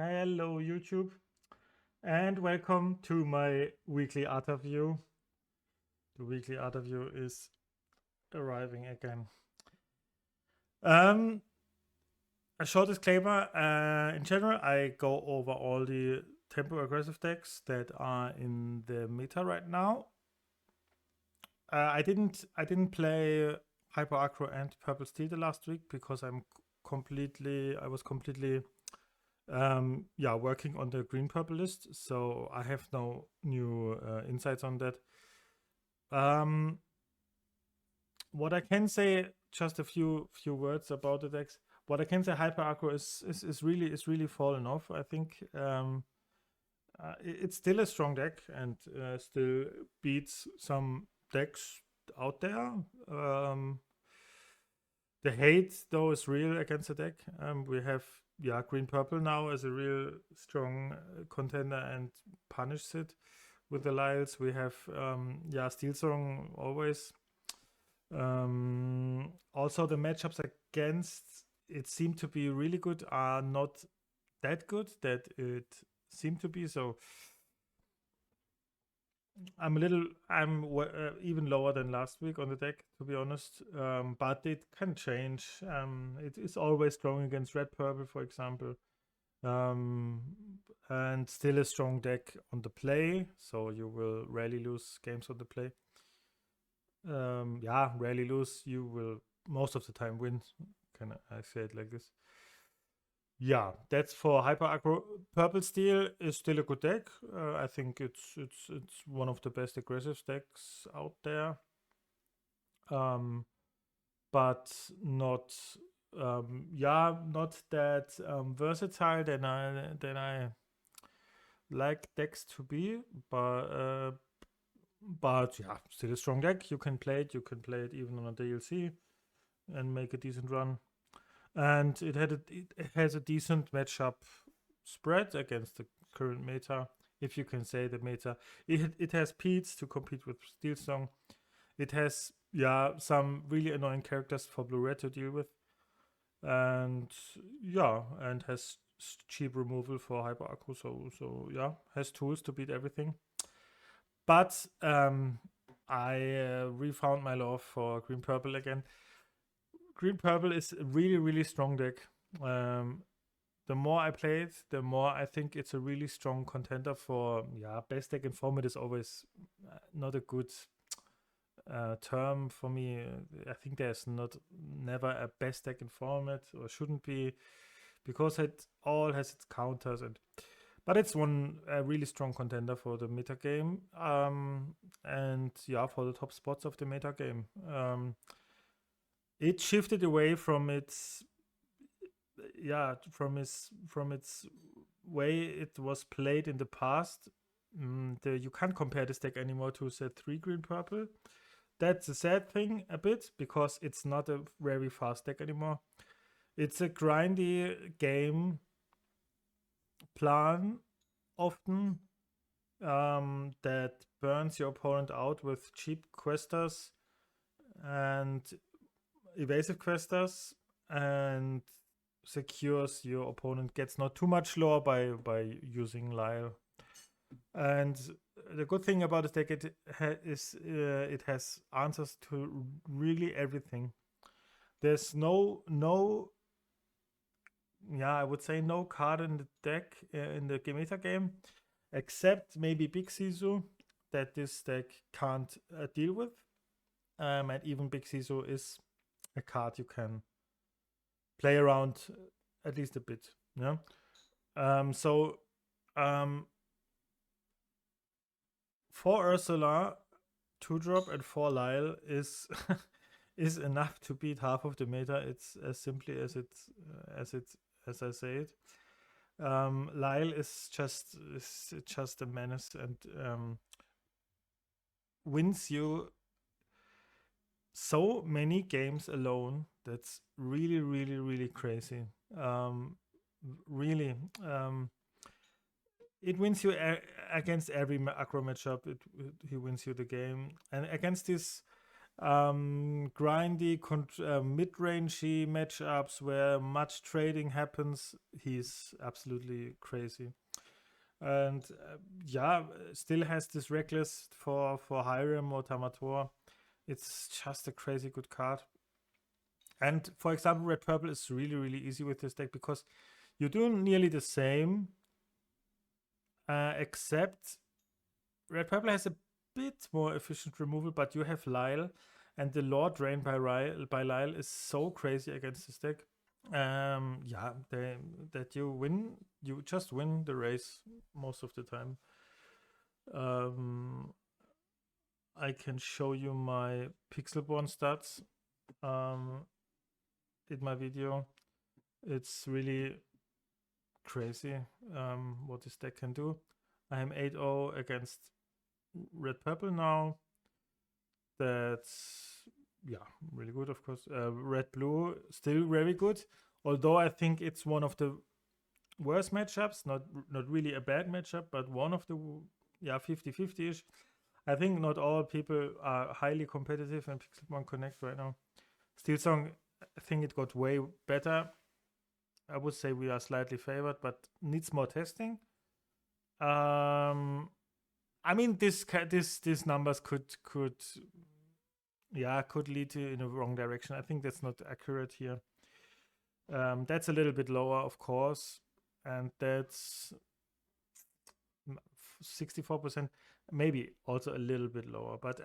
Hello, YouTube, and welcome to my weekly ArtaView. The weekly ArtaView is arriving again. Um, a short disclaimer. In general, I go over all the tempo aggressive decks that are in the meta right now. I didn't play Hyper Aggro and Purple Steel the last week because I was completely working on the green purple list, so I have no new insights on that. What I can say, just a few words about the decks. What I can say, Hyper Aggro is really fallen off. I think it's still a strong deck and still beats some decks out there. The hate though is real against the deck. We have green purple now as a real strong contender and punishes it with the Lyles. We have Steel Song always. Also the matchups against it seem to be really good are not that good that it seemed to be. So I'm even lower than last week on the deck, to be honest. But it can change. It is always strong against red purple, for example. And still a strong deck on the play, so you will rarely lose games on the play. Rarely lose. You will most of the time win. Can I say it like this? Yeah, that's for Hyper Aggro. Purple Steel is still a good deck. I think it's one of the best aggressive decks out there. But not not that versatile than I like decks to be. But yeah, still a strong deck. You can play it. You can play it even on a DLC and make a decent run. And it has a decent matchup spread against the current meta, if you can say the meta. It has Pete's to compete with Steel Song. It has some really annoying characters for Blue Red to deal with, and has cheap removal for Hyper Aggro. So has tools to beat everything. But I refound my love for Green Purple again. Green Purple is a really strong deck. The more I play it, the more I think it's a really strong contender for best deck in format is always not a good term for me. I think there's never a best deck in format, or shouldn't be, because it all has its counters, but it's a really strong contender for the meta game, and for the top spots of the meta game. It shifted away from its way it was played in the past. You can't compare this deck anymore to set 3 green purple. That's a sad thing a bit, because it's not a very fast deck anymore. It's a grindy game plan often, that burns your opponent out with cheap questers and evasive questers, and secures your opponent gets not too much lore by using Lyle. And the good thing about this deck is it has answers to really everything. There's I would say no card in the deck in the meta game, except maybe Big Sisu, that this deck can't deal with. And even Big Sisu is a card you can play around at least a bit. For Ursula, 2-drop and 4 Lyle is is enough to beat half of the meta. It's as simply as I say it. Lyle is just a menace, and wins you so many games alone. That's really crazy. It wins you against every aggro matchup. He wins you the game, and against this grindy, mid-rangey matchups where much trading happens. He's absolutely crazy. And yeah, still has this reckless for Hiram or Tamator. It's just a crazy good card. And for example, red purple is really, really easy with this deck because you do nearly the same, except red purple has a bit more efficient removal, but you have Lyle, and the Lord Drain by Lyle is so crazy against this deck. Yeah, that you just win the race most of the time. I can show you my Pixelborn stats in my video. It's really crazy what this deck can do. I am 8-0 against red purple now. That's really good, of course. Red blue still very good, although I think it's one of the worst matchups. Not really a bad matchup, but one of the 50-50ish. I think not all people are highly competitive in Pixelborn Connect right now. Steelsong, I think it got way better. I would say we are slightly favored, but needs more testing. I mean, these numbers could lead to in a wrong direction. I think that's not accurate here. That's a little bit lower, of course, and that's 64%, maybe also a little bit lower. But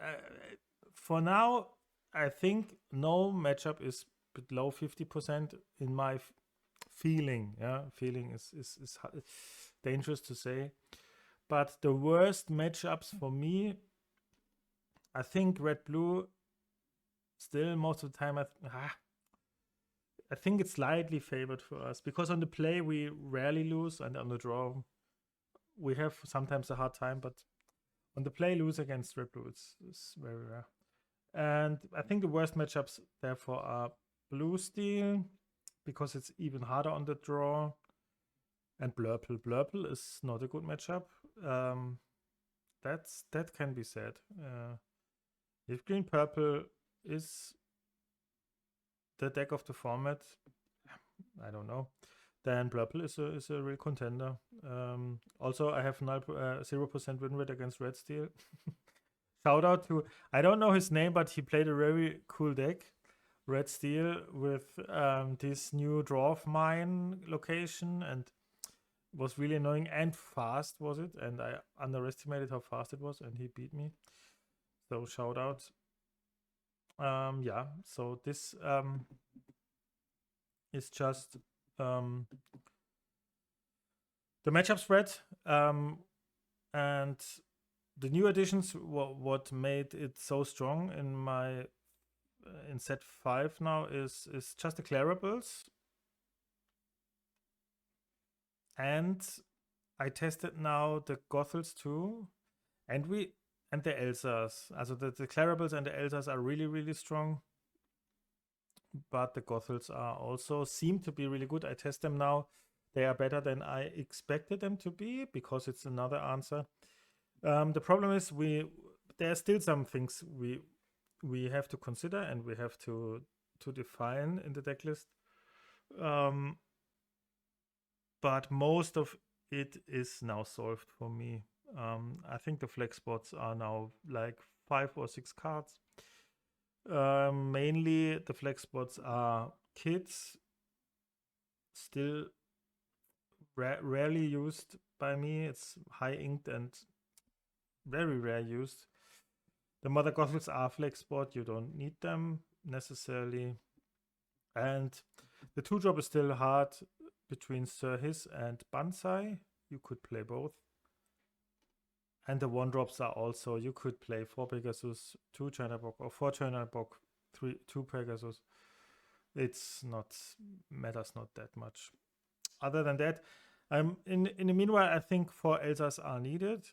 for now, I think no matchup is below 50% in my feeling. Feeling is dangerous to say. But the worst matchups for me, I think red blue. Still, most of the time, I think it's slightly favored for us because on the play we rarely lose, and on the draw we have sometimes a hard time. But on the play, lose against red blue is very rare. And I think the worst matchups therefore are blue steel because it's even harder on the draw, and blurple. Blurple is not a good matchup. That can be said. If green purple is the deck of the format, I don't know, then purple is a real contender. Also, I have 0% win rate against red steel. Shout out to, I don't know his name, but he played a very cool deck, red steel, with this new dwarf mine location, and was really annoying and fast was it, and I underestimated how fast it was, and he beat me. So shout out. Yeah, so this is just the matchup spread, and the new additions. What made it so strong in my in set 5 now is just the Clarables, and I tested now the Gothels too, and the Elsas. Also the Clarables and the Elsas are really, really strong, but the Gothels are also seem to be really good. I test them now. They are better than I expected them to be because it's another answer. The problem is there are still some things we have to consider and we have to define in the deck list. But most of it is now solved for me. I think the flex spots are now like 5 or 6 cards. Mainly the flex spots are kids, still rarely used by me. It's high inked and very rare used. The Mother Gothels are flex spot, you don't need them necessarily. And the 2-drop is still hard between Sir Hiss and Banzai. You could play both. And the 1-drops are also, you could play 4 Pegasus, 2 China Bock, or 4 China Bock, 2 Pegasus. It's not, matters not that much. Other than that, in the meanwhile, I think 4 Elsas are needed.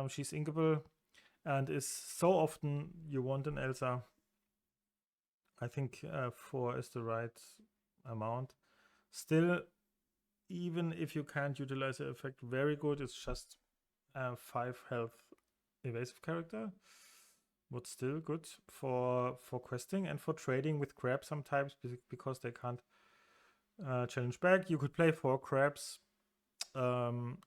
She's inkable and is so often you want an Elsa. I think 4 is the right amount. Still, even if you can't utilize the effect, very good. It's just 5 health evasive character. but still good for questing and for trading with crabs sometimes, because they can't challenge back. You could play 4 crabs, and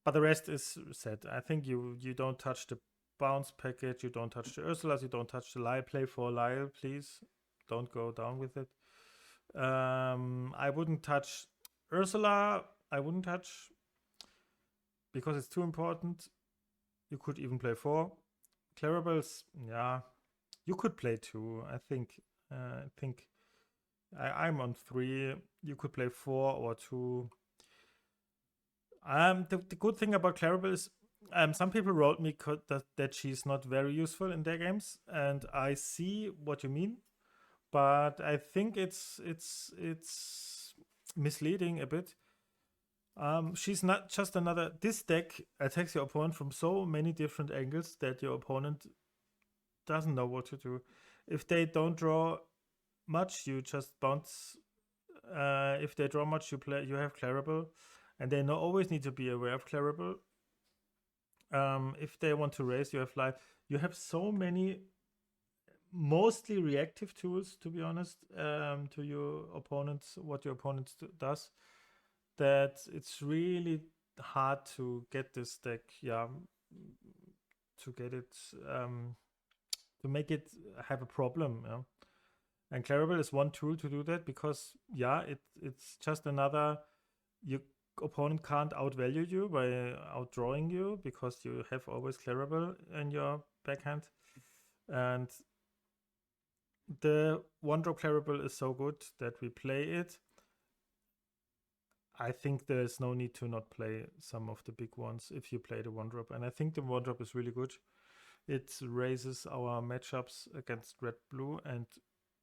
but the rest is set. I think you don't touch the bounce package, you don't touch the Ursulas, you don't touch the Lyle. Play for Lyle, please. Don't go down with it. I wouldn't touch Ursula. I wouldn't touch, because it's too important. You could even play 4. Clarabelles, yeah. You could play 2, I think. I'm on 3. You could play 4 or 2. The good thing about Clarabelle is, some people wrote me that she's not very useful in their games, and I see what you mean, but I think it's misleading a bit. She's not just another. This deck attacks your opponent from so many different angles that your opponent doesn't know what to do. If they don't draw much, you just bounce. If they draw much, you have Clarabelle, and they always need to be aware of Clarabelle. If they want to raise, you have Life. You have so many mostly reactive tools, to be honest, to your opponents, what your opponent does, that it's really hard to get this deck, to get it, to make it have a problem. And Clarabelle is one tool to do that, because it's just another. Your opponent can't outvalue you by outdrawing you, because you have always Clarabelle in your backhand, and the 1-drop Clarabelle is so good that we play it. I think there's no need to not play some of the big ones if you play the 1-drop, and I think the 1-drop is really good. It raises our matchups against red, blue, and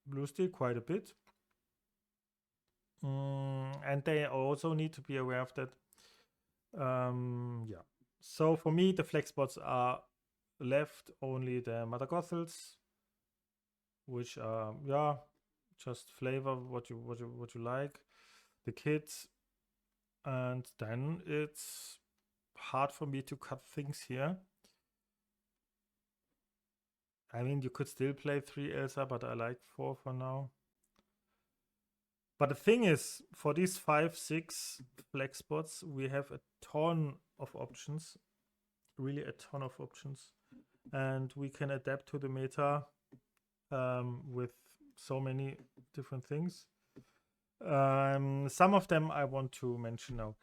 blue steel quite a bit. And they also need to be aware of that. So for me, the flex spots are left only the Mother Gothels, which are just flavor what you like, the kids, and then it's hard for me to cut things here. I mean, you could still play 3 Elsa, but I like 4 for now. But the thing is, for these 5, 6 flex spots, we have a ton of options, really a ton of options, and we can adapt to the meta with so many different things. Some of them I want to mention now.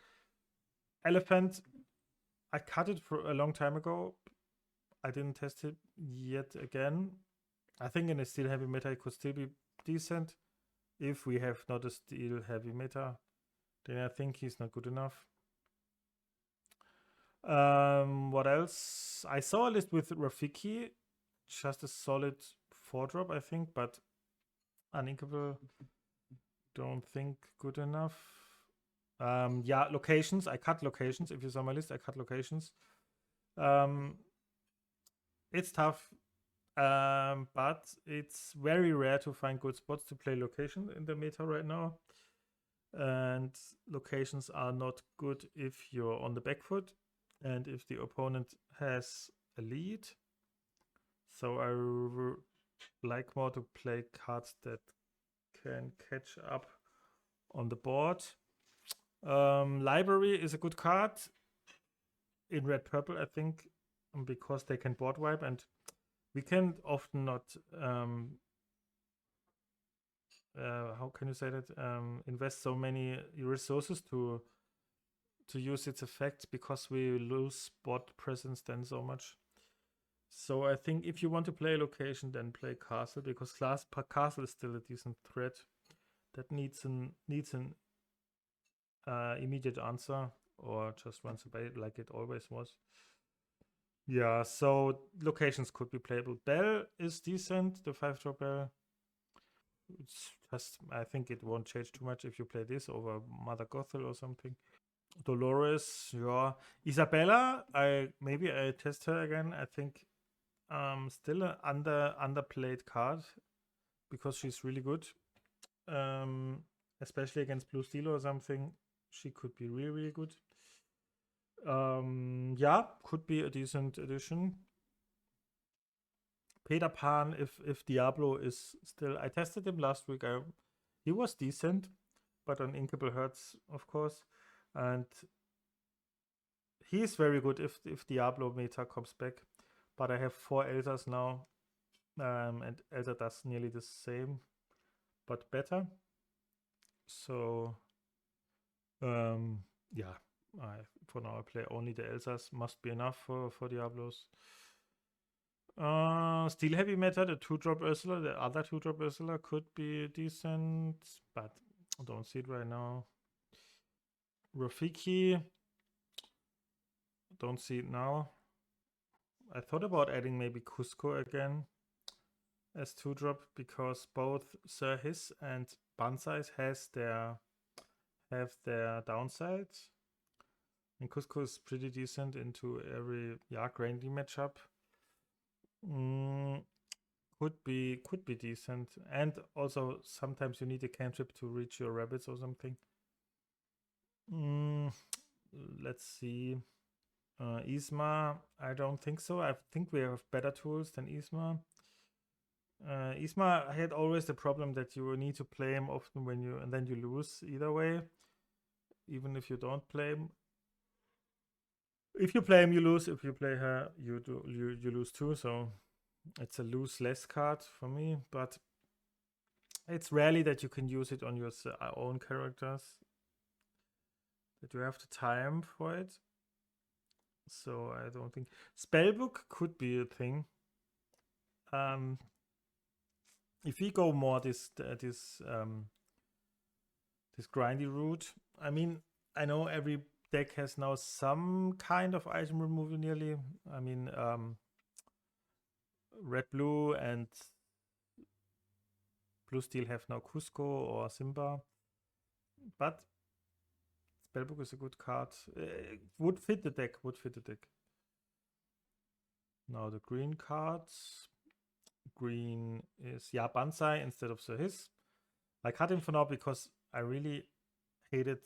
Elephant, I cut it for a long time ago. I didn't test it yet again. I think in a steel heavy meta it could still be decent. If we have not a steel heavy meta, then I think he's not good enough. What else? I saw a list with Rafiki, just a solid 4-drop, I think, but uninkable, don't think good enough. Locations. I cut locations. If you saw my list, I cut locations. It's tough, but it's very rare to find good spots to play location in the meta right now. And locations are not good if you're on the back foot and if the opponent has a lead. So I like more to play cards that can catch up on the board. Library is a good card in red purple, I think, because they can board wipe, and we can often not how can you say that, invest so many resources to use its effects, because we lose board presence then so much. So I think if you want to play a location, then play castle, because castle is still a decent threat that needs an immediate answer, or just runs away like it always was. Yeah, so locations could be playable. Bell is decent, the 5-drop Bell. It's just, I think it won't change too much if you play this over Mother Gothel or something. Dolores, yeah. Isabella, I test her again. I think still an underplayed card, because she's really good. Especially against blue steel or something, she could be really, really good. Yeah, could be a decent addition. Peter Pan, if Diablo is still, I tested him last week. He was decent, but on Inkable Hertz, of course, and he is very good if Diablo meta comes back. But I have 4 Elders now, and Elder does nearly the same, but better. So, yeah, for now I play only the Elders. Must be enough for Diablos. Steel Heavy Meta, the 2-drop Ursula, the other 2-drop Ursula could be decent, but I don't see it right now. Rafiki, don't see it now. I thought about adding maybe Cusco again as 2-drop because both Sir Hiss and Banzai have their downsides. And Cusco is pretty decent into every grindy matchup. Could be decent, and also sometimes you need a cantrip to reach your rabbits or something. Let's see. Isma, I don't think so. I think we have better tools than Isma. Isma had always the problem that you need to play him often and then you lose either way. Even if you don't play him. If you play him, you lose. If you play her, you lose too. So it's a lose less card for me, but it's rarely that you can use it on your own characters. That you have the time for it. So I don't think Spellbook could be a thing. If we go more this grindy route, I mean, I know every deck has now some kind of item removal nearly. I mean, red, blue, and blue steel have now Cusco or Simba, but Spellbook is a good card. Would fit the deck. Now the green cards. Green is Banzai instead of Sir Hiss. I cut him for now because I really hated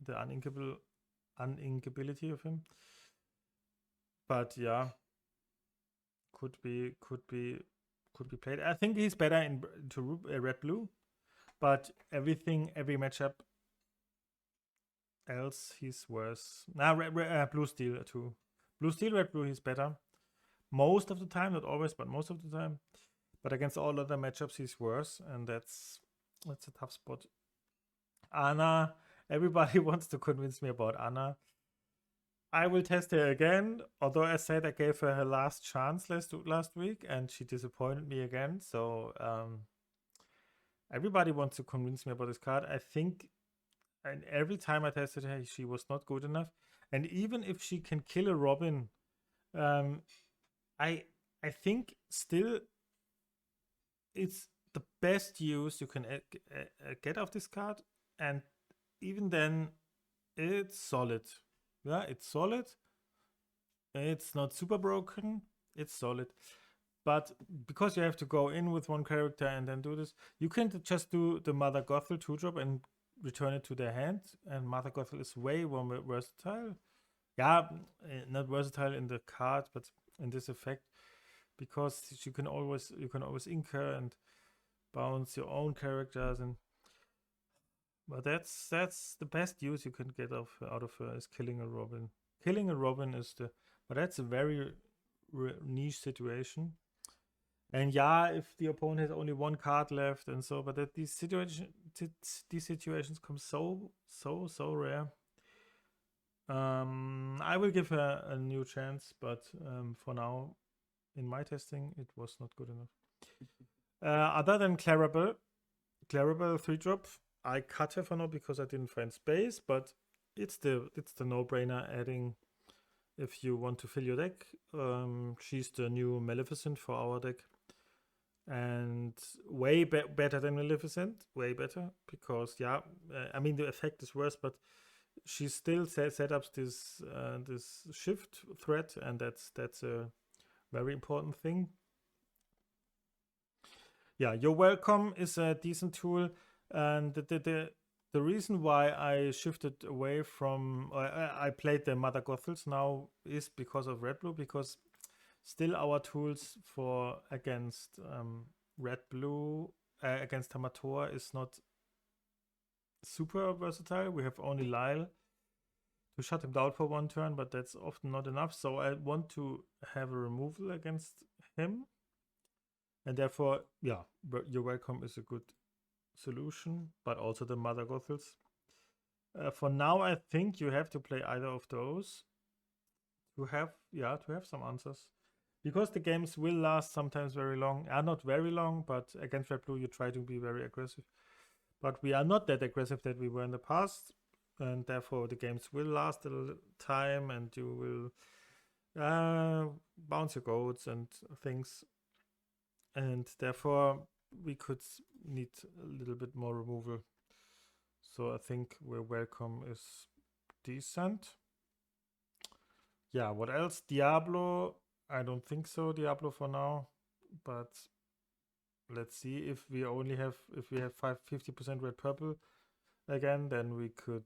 the uninkability of him. But yeah, could be played. I think he's better into red blue, but every matchup else he's worse. Blue steel too. Blue steel, red blue, he's better. Most of the time, not always, but most of the time. But against all other matchups, he's worse, and that's a tough spot. Anna, everybody wants to convince me about Anna. I will test her again, although I said I gave her last chance last week, and she disappointed me again. So everybody wants to convince me about this card. I think, and every time I tested her, she was not good enough. And even if she can kill a Robin, I think still it's the best use you can get of this card, and even then, it's solid. Yeah, it's solid. It's not super broken. It's solid. But because you have to go in with one character and then do this, you can just do the Mother Gothel 2-drop and return it to their hand. And Mother Gothel is way more versatile. Yeah, not versatile in the card, but in this effect, because you can always incur and bounce your own characters, and but that's the best use you can get out of her is killing a Robin. Killing a Robin is but that's a very niche situation. And yeah, if the opponent has only one card left and so, but that these situations come so rare. I will give her a new chance, but for now, in my testing, it was not good enough. Other than Clarabelle 3-drop, I cut her for now because I didn't find space, but it's the no-brainer adding if you want to fill your deck. She's the new Maleficent for our deck, and way better than Maleficent, way better, because I mean the effect is worse, but she still set up this shift threat, and that's a very important thing. Yeah, You're Welcome is a decent tool, and the reason why I shifted away from I played the Mother Gothels now is because of red blue, because still our tools for against red blue against Tamator is not super versatile. We have only Lyle to shut him down for one turn, but that's often not enough. So I want to have a removal against him, and therefore, yeah, You're Welcome is a good solution, but also the Mother Gothels. For now, I think you have to play either of those to have some answers, because the games will last sometimes very long. Not very long, but against red blue you try to be very aggressive. But we are not that aggressive that we were in the past, and therefore the games will last a little time, and you will bounce your goats and things, and therefore we could need a little bit more removal. So I think We're Welcome is decent. Yeah, what else? Diablo, I don't think so, Diablo for now, but let's see. If we have 50% red purple again, then we could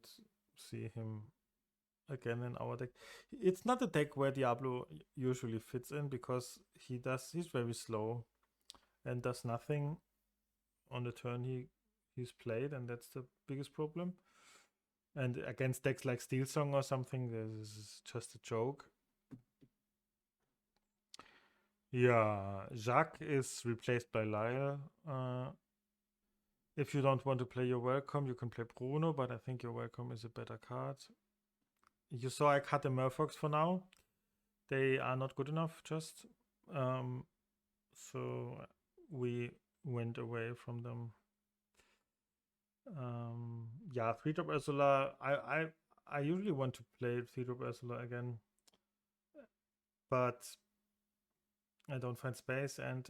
see him again in our deck. It's not a deck where Diablo usually fits in, because he's very slow and does nothing on the turn he's played, and that's the biggest problem. And against decks like Steel Song or something, this is just a joke. Yeah, Jacques is replaced by Lyle. If you don't want to play You're Welcome, you can play Bruno, but I think You're Welcome is a better card. You saw I cut the Murphox for now. They are not good enough, just. So we went away from them. Yeah, 3-drop Ursula. I usually want to play 3-drop Ursula again, but I don't find space, and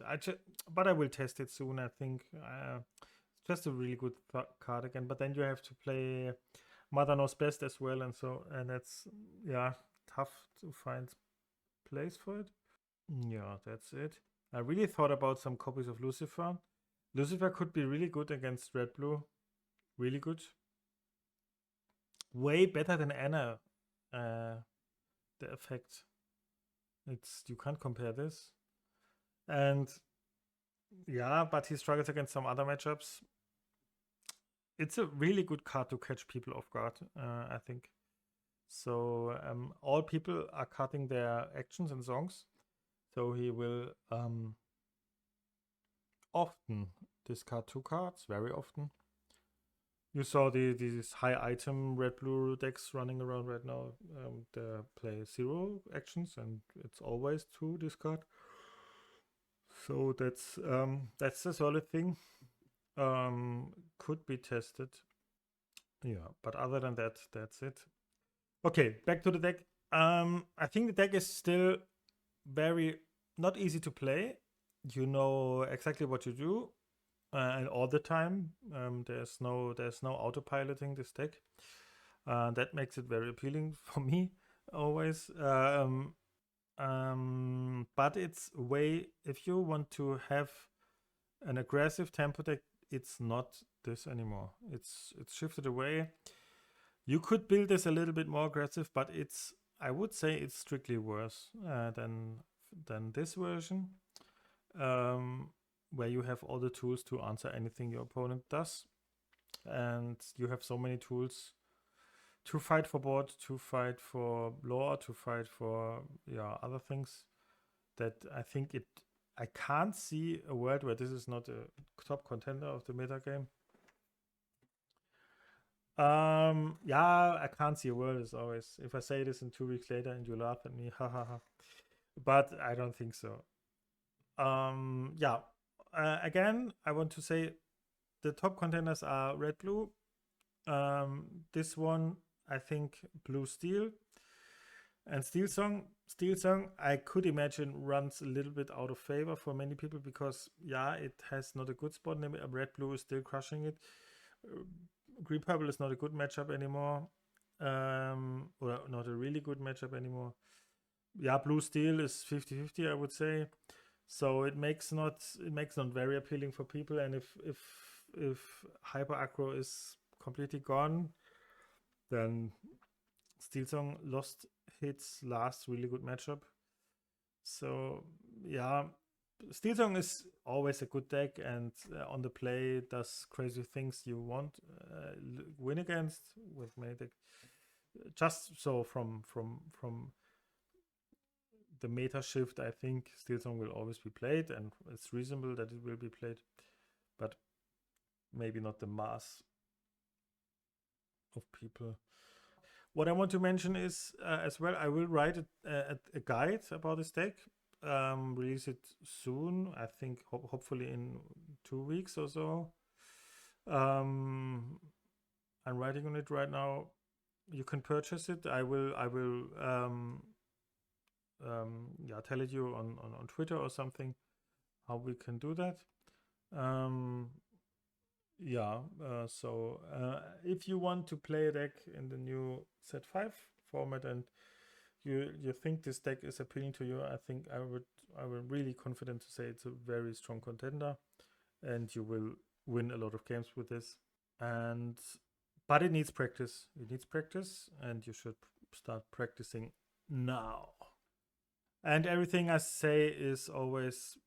but I will test it soon. I think it's just a really good card again. But then you have to play Mother Knows Best as well, and that's tough to find place for it. Yeah, that's it. I really thought about some copies of Lucifer. Lucifer could be really good against red blue. Really good. Way better than Anna. The effect. You can't compare this. And yeah, but he struggles against some other matchups. It's a really good card to catch people off guard, I think. So all people are cutting their actions and songs. So he will often discard 2 cards, very often. You saw these high item red-blue decks running around right now. They play 0 actions, and it's always 2 discard. So that's a solid thing. Could be tested. Yeah, but other than that, that's it. Okay, back to the deck. I think the deck is still very not easy to play. You know exactly what you do, and all the time. There's no autopiloting this deck. That makes it very appealing for me always. But it's if you want to have an aggressive tempo deck, it's not this anymore. It's shifted away. You could build this a little bit more aggressive, but I would say it's strictly worse than this version, where you have all the tools to answer anything your opponent does, and you have so many tools to fight for board, to fight for lore, to fight for other things, that I think I can't see a world where this is not a top contender of the meta game. I can't see a world, as always. If I say this in 2 weeks later and you laugh at me, ha ha ha. But I don't think so. Again, I want to say the top contenders are red blue. This one, I think, blue steel. And Steel Song, I could imagine runs a little bit out of favor for many people, because it has not a good spot. Red blue is still crushing it. Green purple is not a good matchup anymore, or not a really good matchup anymore. Blue steel is 50-50, I would say. So it makes not very appealing for people. And if hyper aggro is completely gone, then Steelsong lost its last really good matchup. So yeah, Steelsong is always a good deck, and on the play does crazy things you want win against with many deck. Just so from the meta shift, I think Steelsong will always be played, and it's reasonable that it will be played, but maybe not the mass of people. What I want to mention is as well, I will write a guide about this deck, release it soon. I think hopefully in 2 weeks or so. I'm writing on it right now. You can purchase it. I will tell it you on Twitter or something how we can do that. So if you want to play a deck in the new set 5 format and you think this deck is appealing to you, I think I'm really confident to say it's a very strong contender, and you will win a lot of games with this. But it needs practice. It needs practice, and you should start practicing now. And everything I say is always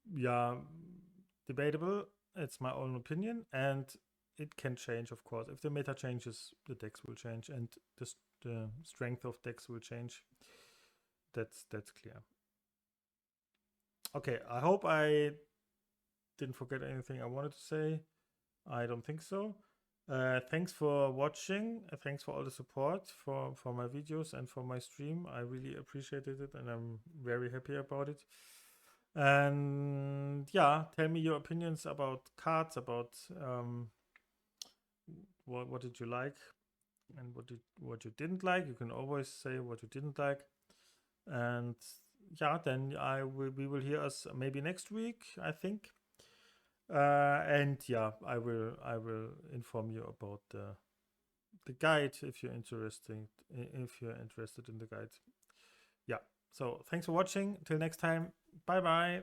debatable. It's my own opinion, and it can change, of course. If the meta changes, the decks will change, and the strength of decks will change. That's clear. Okay, I hope I didn't forget anything I wanted to say. I don't think so. Thanks for watching. Thanks for all the support for my videos and for my stream. I really appreciated it, and I'm very happy about it. And yeah, tell me your opinions about cards, about what did you like and what you didn't like. You can always say what you didn't like. And yeah, then we will hear us maybe next week, I think. And yeah, I will inform you about the guide if you're interested in the guide. Yeah. So thanks for watching. Till next time. Bye bye.